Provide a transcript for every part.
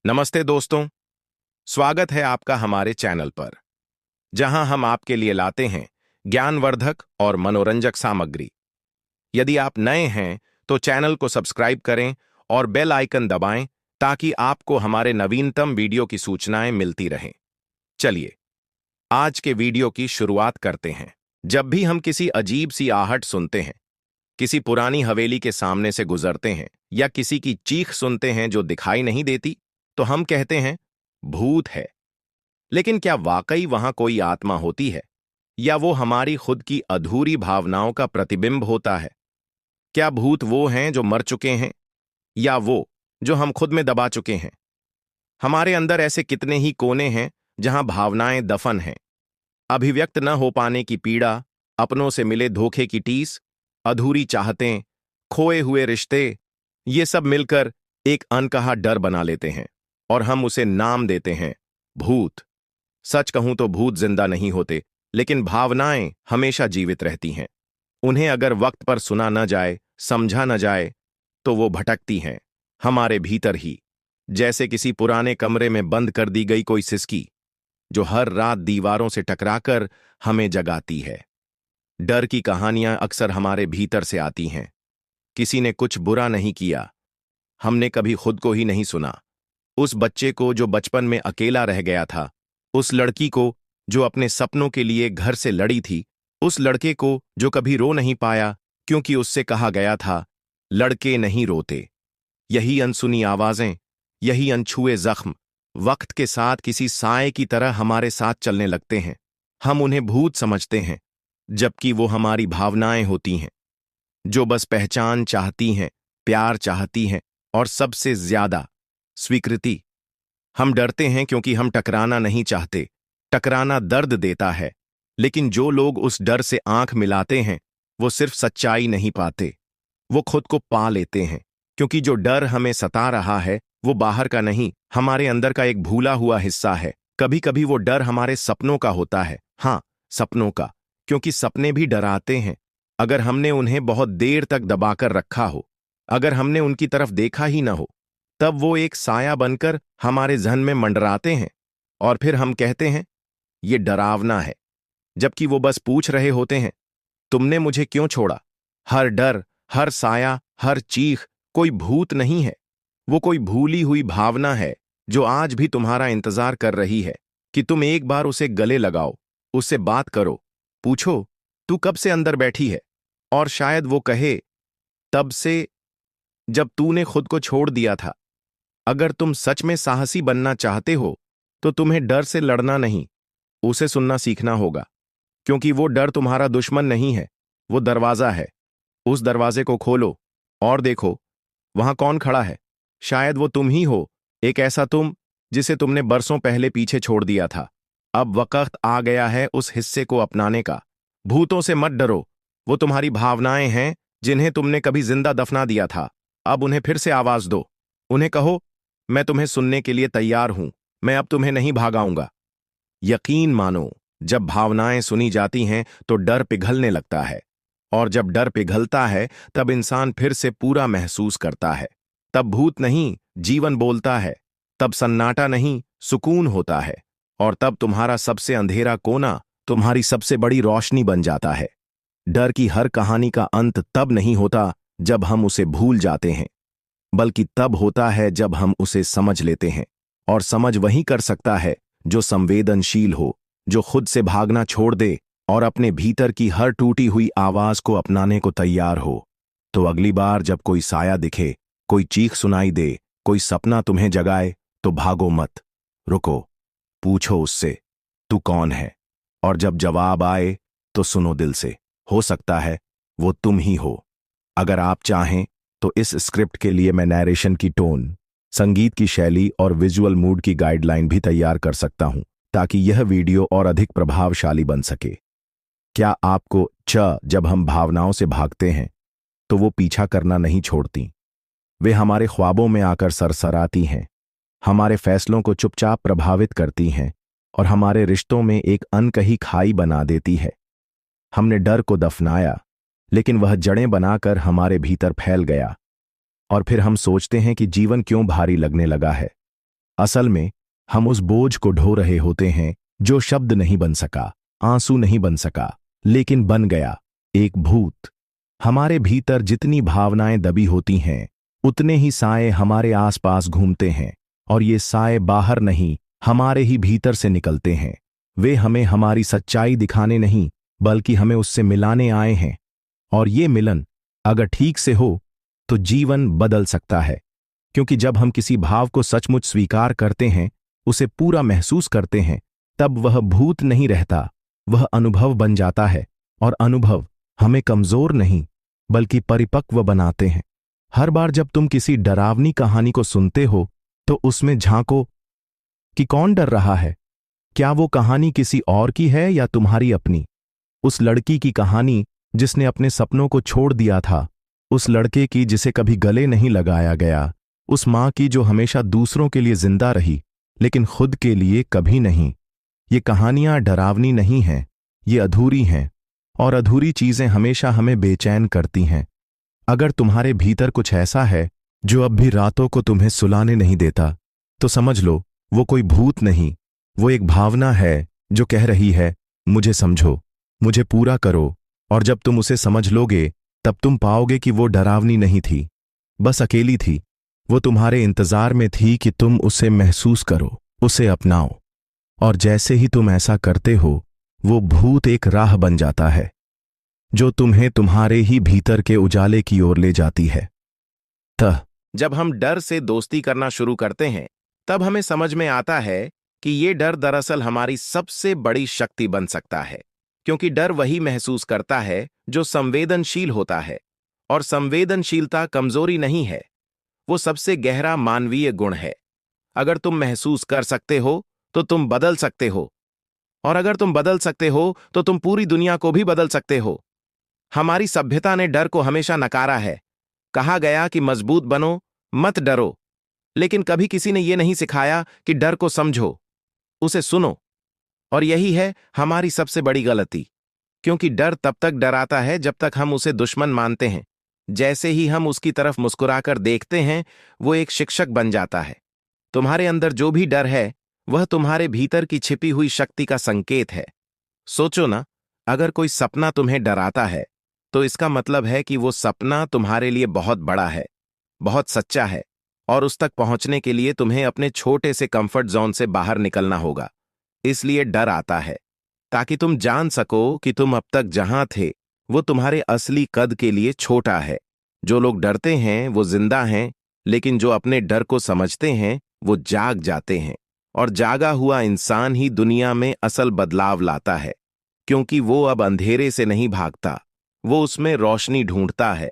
नमस्ते दोस्तों, स्वागत है आपका हमारे चैनल पर, जहां हम आपके लिए लाते हैं ज्ञानवर्धक और मनोरंजक सामग्री। यदि आप नए हैं तो चैनल को सब्सक्राइब करें और बेल आइकन दबाएं ताकि आपको हमारे नवीनतम वीडियो की सूचनाएं मिलती रहें। चलिए, आज के वीडियो की शुरुआत करते हैं। जब भी हम किसी अजीब सी आहट सुनते हैं, किसी पुरानी हवेली के सामने से गुजरते हैं या किसी की चीख सुनते हैं जो दिखाई नहीं देती, तो हम कहते हैं भूत है। लेकिन क्या वाकई वहां कोई आत्मा होती है, या वो हमारी खुद की अधूरी भावनाओं का प्रतिबिंब होता है? क्या भूत वो हैं जो मर चुके हैं, या वो जो हम खुद में दबा चुके हैं? हमारे अंदर ऐसे कितने ही कोने हैं जहां भावनाएं दफन हैं, अभिव्यक्त न हो पाने की पीड़ा, अपनों से मिले धोखे की टीस, अधूरी चाहतें, खोए हुए रिश्ते, ये सब मिलकर एक अनकहा डर बना लेते हैं और हम उसे नाम देते हैं भूत। सच कहूं तो भूत जिंदा नहीं होते, लेकिन भावनाएं हमेशा जीवित रहती हैं। उन्हें अगर वक्त पर सुना न जाए, समझा न जाए, तो वो भटकती हैं हमारे भीतर ही, जैसे किसी पुराने कमरे में बंद कर दी गई कोई सिसकी जो हर रात दीवारों से टकराकर हमें जगाती है। डर की कहानियां अक्सर हमारे भीतर से आती हैं। किसी ने कुछ बुरा नहीं किया, हमने कभी खुद को ही नहीं सुना। उस बच्चे को जो बचपन में अकेला रह गया था, उस लड़की को जो अपने सपनों के लिए घर से लड़ी थी, उस लड़के को जो कभी रो नहीं पाया क्योंकि उससे कहा गया था लड़के नहीं रोते। यही अनसुनी आवाजें, यही अनछुए जख्म वक्त के साथ किसी साए की तरह हमारे साथ चलने लगते हैं। हम उन्हें भूत समझते हैं, जबकि वो हमारी भावनाएं होती हैं, जो बस पहचान चाहती हैं, प्यार चाहती हैं और सबसे ज्यादा स्वीकृति। हम डरते हैं क्योंकि हम टकराना नहीं चाहते। टकराना दर्द देता है, लेकिन जो लोग उस डर से आंख मिलाते हैं वो सिर्फ सच्चाई नहीं पाते, वो खुद को पा लेते हैं। क्योंकि जो डर हमें सता रहा है वो बाहर का नहीं, हमारे अंदर का एक भूला हुआ हिस्सा है। कभी कभी वो डर हमारे सपनों का होता है। हाँ, सपनों का, क्योंकि सपने भी डराते हैं। अगर हमने उन्हें बहुत देर तक दबाकर रखा हो, अगर हमने उनकी तरफ देखा ही ना हो, तब वो एक साया बनकर हमारे जहन में मंडराते हैं और फिर हम कहते हैं ये डरावना है, जबकि वो बस पूछ रहे होते हैं तुमने मुझे क्यों छोड़ा। हर डर, हर साया, हर चीख कोई भूत नहीं है, वो कोई भूली हुई भावना है जो आज भी तुम्हारा इंतजार कर रही है कि तुम एक बार उसे गले लगाओ, उससे बात करो, पूछो तू कब से अंदर बैठी है, और शायद वो कहे तब से, जब तूने खुद को छोड़ दिया था। अगर तुम सच में साहसी बनना चाहते हो तो तुम्हें डर से लड़ना नहीं, उसे सुनना सीखना होगा। क्योंकि वो डर तुम्हारा दुश्मन नहीं है, वो दरवाजा है। उस दरवाजे को खोलो और देखो वहां कौन खड़ा है। शायद वो तुम ही हो, एक ऐसा तुम जिसे तुमने बरसों पहले पीछे छोड़ दिया था। अब वक्त आ गया है उस हिस्से को अपनाने का। भूतों से मत डरो, वो तुम्हारी भावनाएं हैं जिन्हें तुमने कभी जिंदा दफना दिया था। अब उन्हें फिर से आवाज दो, उन्हें कहो मैं तुम्हें सुनने के लिए तैयार हूं, मैं अब तुम्हें नहीं भागाऊंगा। यकीन मानो, जब भावनाएं सुनी जाती हैं तो डर पिघलने लगता है, और जब डर पिघलता है तब इंसान फिर से पूरा महसूस करता है। तब भूत नहीं, जीवन बोलता है। तब सन्नाटा नहीं, सुकून होता है। और तब तुम्हारा सबसे अंधेरा कोना तुम्हारी सबसे बड़ी रोशनी बन जाता है। डर की हर कहानी का अंत तब नहीं होता जब हम उसे भूल जाते हैं, बल्कि तब होता है जब हम उसे समझ लेते हैं। और समझ वही कर सकता है जो संवेदनशील हो, जो खुद से भागना छोड़ दे और अपने भीतर की हर टूटी हुई आवाज को अपनाने को तैयार हो। तो अगली बार जब कोई साया दिखे, कोई चीख सुनाई दे, कोई सपना तुम्हें जगाए, तो भागो मत, रुको, पूछो उससे तू कौन है, और जब जवाब आए तो सुनो दिल से। हो सकता है वो तुम ही हो। अगर आप चाहें तो इस स्क्रिप्ट के लिए मैं नैरेशन की टोन, संगीत की शैली और विजुअल मूड की गाइडलाइन भी तैयार कर सकता हूं, ताकि यह वीडियो और अधिक प्रभावशाली बन सके। क्या आपको जब हम भावनाओं से भागते हैं तो वो पीछा करना नहीं छोड़ती। वे हमारे ख्वाबों में आकर सरसराती हैं, हमारे फैसलों को चुपचाप प्रभावित करती हैं और हमारे रिश्तों में एक अनकही खाई बना देती है। हमने डर को दफनाया, लेकिन वह जड़ें बनाकर हमारे भीतर फैल गया, और फिर हम सोचते हैं कि जीवन क्यों भारी लगने लगा है। असल में हम उस बोझ को ढो रहे होते हैं जो शब्द नहीं बन सका, आंसू नहीं बन सका, लेकिन बन गया एक भूत। हमारे भीतर जितनी भावनाएं दबी होती हैं, उतने ही साए हमारे आसपास घूमते हैं, और ये साए बाहर नहीं, हमारे ही भीतर से निकलते हैं। वे हमें हमारी सच्चाई दिखाने नहीं, बल्कि हमें उससे मिलाने आए हैं। और ये मिलन अगर ठीक से हो तो जीवन बदल सकता है, क्योंकि जब हम किसी भाव को सचमुच स्वीकार करते हैं, उसे पूरा महसूस करते हैं, तब वह भूत नहीं रहता, वह अनुभव बन जाता है। और अनुभव हमें कमजोर नहीं, बल्कि परिपक्व बनाते हैं। हर बार जब तुम किसी डरावनी कहानी को सुनते हो, तो उसमें झांको कि कौन डर रहा है। क्या वो कहानी किसी और की है या तुम्हारी अपनी? उस लड़की की कहानी जिसने अपने सपनों को छोड़ दिया था, उस लड़के की जिसे कभी गले नहीं लगाया गया, उस मां की जो हमेशा दूसरों के लिए जिंदा रही लेकिन खुद के लिए कभी नहीं। ये कहानियां डरावनी नहीं हैं, ये अधूरी हैं, और अधूरी चीजें हमेशा हमें बेचैन करती हैं। अगर तुम्हारे भीतर कुछ ऐसा है जो अब भी रातों को तुम्हें सुलाने नहीं देता, तो समझ लो वो कोई भूत नहीं, वो एक भावना है जो कह रही है, मुझे समझो, मुझे पूरा करो। और जब तुम उसे समझ लोगे, तब तुम पाओगे कि वो डरावनी नहीं थी, बस अकेली थी। वो तुम्हारे इंतजार में थी कि तुम उसे महसूस करो, उसे अपनाओ। और जैसे ही तुम ऐसा करते हो, वो भूत एक राह बन जाता है जो तुम्हें तुम्हारे ही भीतर के उजाले की ओर ले जाती है। जब हम डर से दोस्ती करना शुरू करते हैं, तब हमें समझ में आता है कि ये डर दरअसल हमारी सबसे बड़ी शक्ति बन सकता है, क्योंकि डर वही महसूस करता है जो संवेदनशील होता है, और संवेदनशीलता कमजोरी नहीं है, वो सबसे गहरा मानवीय गुण है। अगर तुम महसूस कर सकते हो तो तुम बदल सकते हो, और अगर तुम बदल सकते हो तो तुम पूरी दुनिया को भी बदल सकते हो। हमारी सभ्यता ने डर को हमेशा नकारा है। कहा गया कि मजबूत बनो, मत डरो, लेकिन कभी किसी ने यह नहीं सिखाया कि डर को समझो, उसे सुनो। और यही है हमारी सबसे बड़ी गलती, क्योंकि डर तब तक डराता है जब तक हम उसे दुश्मन मानते हैं। जैसे ही हम उसकी तरफ मुस्कुराकर देखते हैं, वो एक शिक्षक बन जाता है। तुम्हारे अंदर जो भी डर है, वह तुम्हारे भीतर की छिपी हुई शक्ति का संकेत है। सोचो ना, अगर कोई सपना तुम्हें डराता है, तो इसका मतलब है कि वो सपना तुम्हारे लिए बहुत बड़ा है, बहुत सच्चा है, और उस तक पहुंचने के लिए तुम्हें अपने छोटे से कंफर्ट जोन से बाहर निकलना होगा। इसलिए डर आता है, ताकि तुम जान सको कि तुम अब तक जहां थे, वो तुम्हारे असली कद के लिए छोटा है। जो लोग डरते हैं वो जिंदा हैं, लेकिन जो अपने डर को समझते हैं वो जाग जाते हैं। और जागा हुआ इंसान ही दुनिया में असल बदलाव लाता है, क्योंकि वो अब अंधेरे से नहीं भागता, वो उसमें रोशनी ढूंढता है।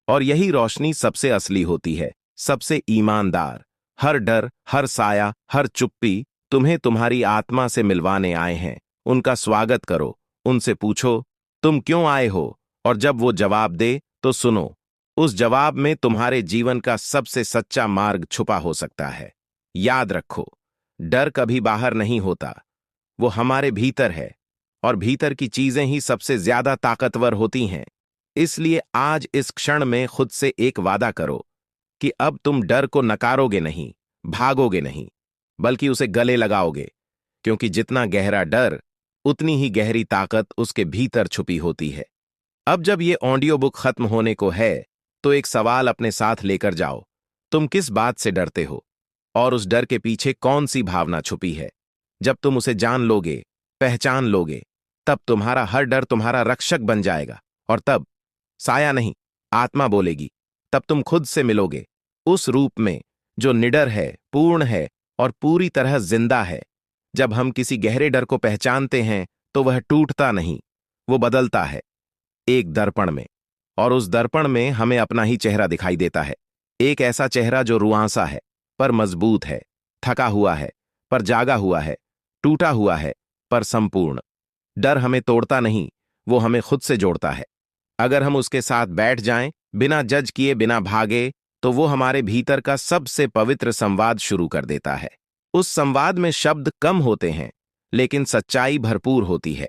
और यही रोशनी सबसे असली होती है, सबसे ईमानदार। हर डर, हर साया, हर चुप्पी तुम्हें तुम्हारी आत्मा से मिलवाने आए हैं। उनका स्वागत करो, उनसे पूछो तुम क्यों आए हो, और जब वो जवाब दे तो सुनो। उस जवाब में तुम्हारे जीवन का सबसे सच्चा मार्ग छुपा हो सकता है। याद रखो, डर कभी बाहर नहीं होता, वो हमारे भीतर है, और भीतर की चीजें ही सबसे ज्यादा ताकतवर होती हैं। इसलिए आज इस क्षण में खुद से एक वादा करो कि अब तुम डर को नकारोगे नहीं, भागोगे नहीं, बल्कि उसे गले लगाओगे, क्योंकि जितना गहरा डर, उतनी ही गहरी ताकत उसके भीतर छुपी होती है। अब जब ये ऑडियो बुक खत्म होने को है, तो एक सवाल अपने साथ लेकर जाओ। तुम किस बात से डरते हो, और उस डर के पीछे कौन सी भावना छुपी है? जब तुम उसे जान लोगे, पहचान लोगे, तब तुम्हारा हर डर तुम्हारा रक्षक बन जाएगा। और तब साया नहीं, आत्मा बोलेगी। तब तुम खुद से मिलोगे, उस रूप में जो निडर है, पूर्ण है, और पूरी तरह जिंदा है। जब हम किसी गहरे डर को पहचानते हैं, तो वह टूटता नहीं, वो बदलता है, एक दर्पण में। और उस दर्पण में हमें अपना ही चेहरा दिखाई देता है। एक ऐसा चेहरा जो रुआंसा है, पर मजबूत है, थका हुआ है, पर जागा हुआ है, टूटा हुआ है, पर संपूर्ण। डर हमें तोड़ता नहीं, वो हमें खुद से जोड़ता है। अगर हम उसके साथ बैठ जाएं, बिना जज किए, बिना भागे, तो वो हमारे भीतर का सबसे पवित्र संवाद शुरू कर देता है। उस संवाद में शब्द कम होते हैं, लेकिन सच्चाई भरपूर होती है।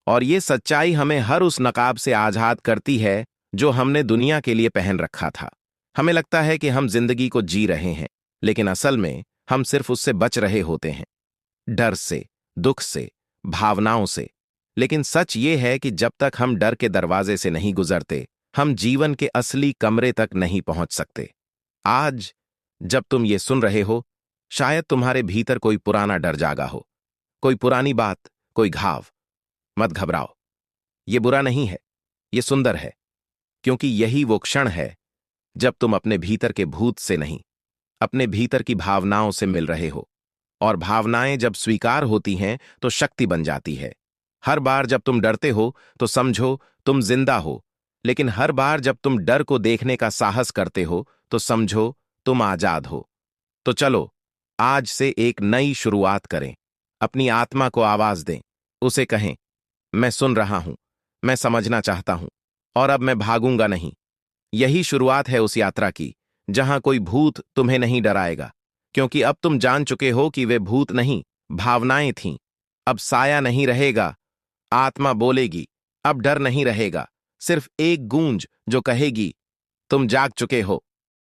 और ये सच्चाई हमें हर उस नकाब से आजाद करती है जो हमने दुनिया के लिए पहन रखा था। हमें लगता है कि हम जिंदगी को जी रहे हैं, लेकिन असल में हम सिर्फ उससे बच रहे होते हैं, डर से, दुख से, भावनाओं से। लेकिन सच ये है कि जब तक हम डर के दरवाजे से नहीं गुजरते, हम जीवन के असली कमरे तक नहीं पहुंच सकते। आज जब तुम ये सुन रहे हो, शायद तुम्हारे भीतर कोई पुराना डर जागा हो, कोई पुरानी बात, कोई घाव। मत घबराओ, ये बुरा नहीं है, ये सुंदर है, क्योंकि यही वो क्षण है जब तुम अपने भीतर के भूत से नहीं, अपने भीतर की भावनाओं से मिल रहे हो। और भावनाएं जब स्वीकार होती हैं तो शक्ति बन जाती है। हर बार जब तुम डरते हो तो समझो तुम जिंदा हो, लेकिन हर बार जब तुम डर को देखने का साहस करते हो तो समझो तुम आजाद हो। तो चलो, आज से एक नई शुरुआत करें। अपनी आत्मा को आवाज दें, उसे कहें, मैं सुन रहा हूं, मैं समझना चाहता हूं, और अब मैं भागूंगा नहीं। यही शुरुआत है उस यात्रा की जहां कोई भूत तुम्हें नहीं डराएगा, क्योंकि अब तुम जान चुके हो कि वे भूत नहीं, भावनाएं थीं। अब साया नहीं रहेगा, आत्मा बोलेगी। अब डर नहीं रहेगा, सिर्फ एक गूंज जो कहेगी, तुम जाग चुके हो।